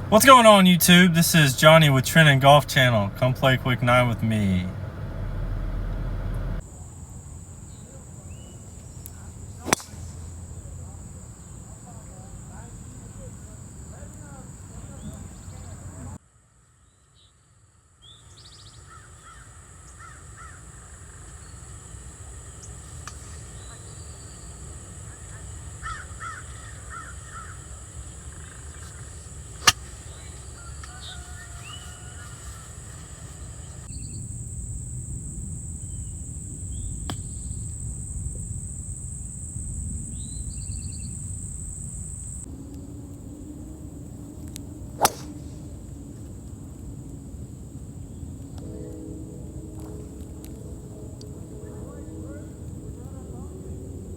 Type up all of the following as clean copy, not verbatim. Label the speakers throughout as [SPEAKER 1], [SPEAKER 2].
[SPEAKER 1] What's going on, YouTube? This is Johnny with Trenton Golf Channel. Come play Quick 9 with me.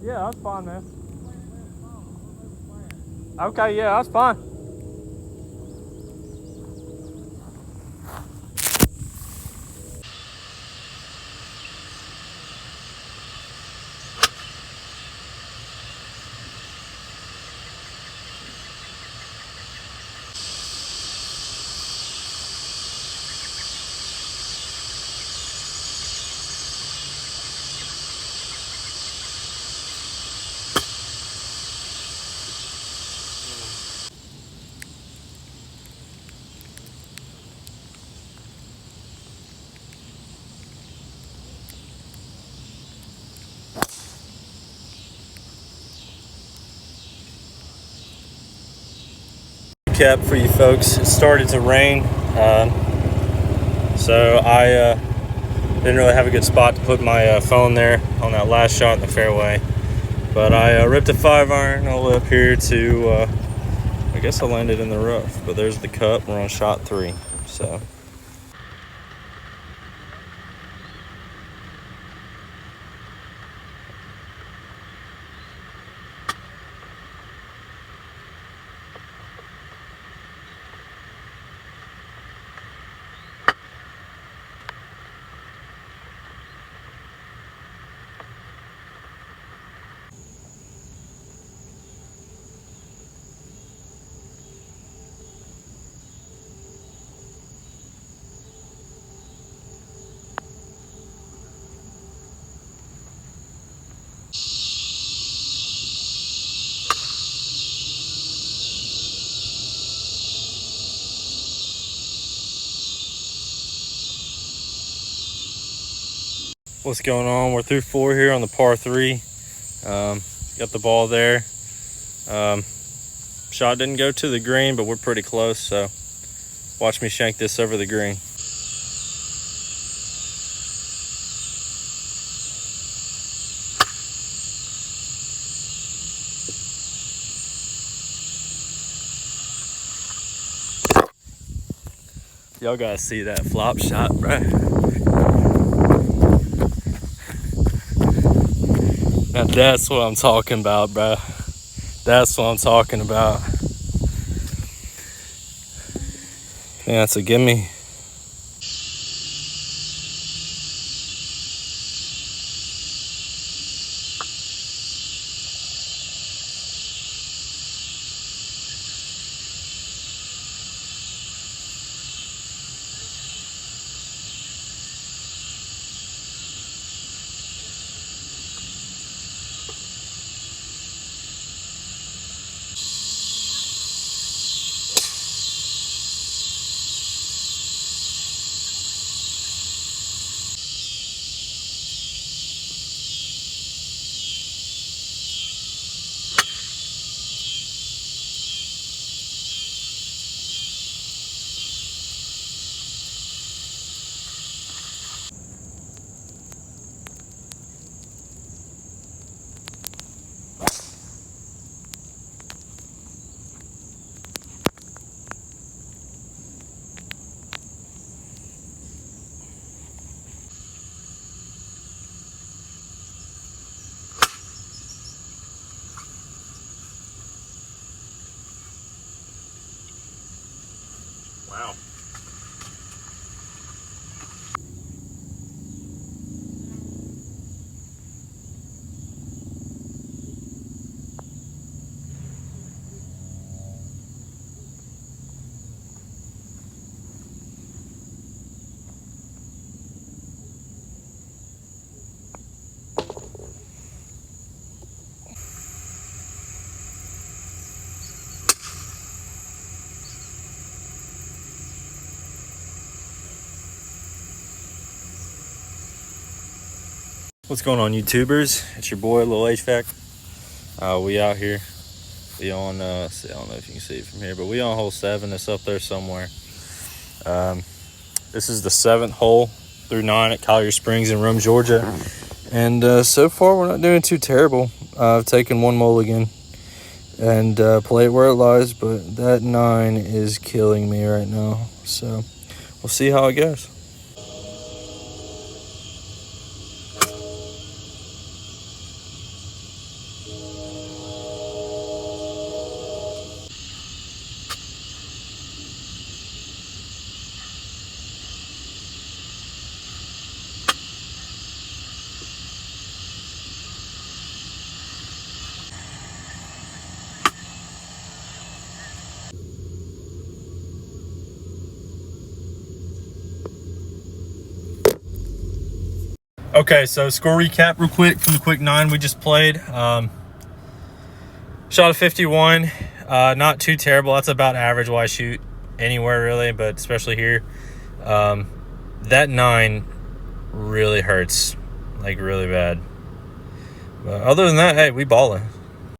[SPEAKER 1] Yeah, that's fine, man. Okay, yeah, that's fine. Recap for you folks. It started to rain, so I didn't really have a good spot to put my phone there on that last shot in the fairway. But I ripped a 5-iron all the way up here to, I guess I landed in the rough. But there's the cup. We're on shot 3. So. What's going on? We're through 4 here on the par 3. Got the ball there. Shot didn't go to the green, but we're pretty close, so watch me shank this over the green. Y'all gotta see that flop shot, bro. Now that's what I'm talking about, bro. That's what I'm talking about. Yeah, it's a gimme. What's going on, YouTubers? It's your boy Lil HVAC. We out here. We on I don't know if you can see it from here, but we on hole 7. It's up there somewhere. This is the 7th hole through 9 at Collier Springs in Rome, Georgia. And so far we're not doing too terrible. I've taken one mulligan and play it where it lies, but that 9 is killing me right now. So we'll see how it goes. Okay, so score recap real quick from the quick 9 we just played. Shot a 51, not too terrible. That's about average while I shoot anywhere really, but especially here. That 9 really hurts, like really bad. But other than that, hey, we balling.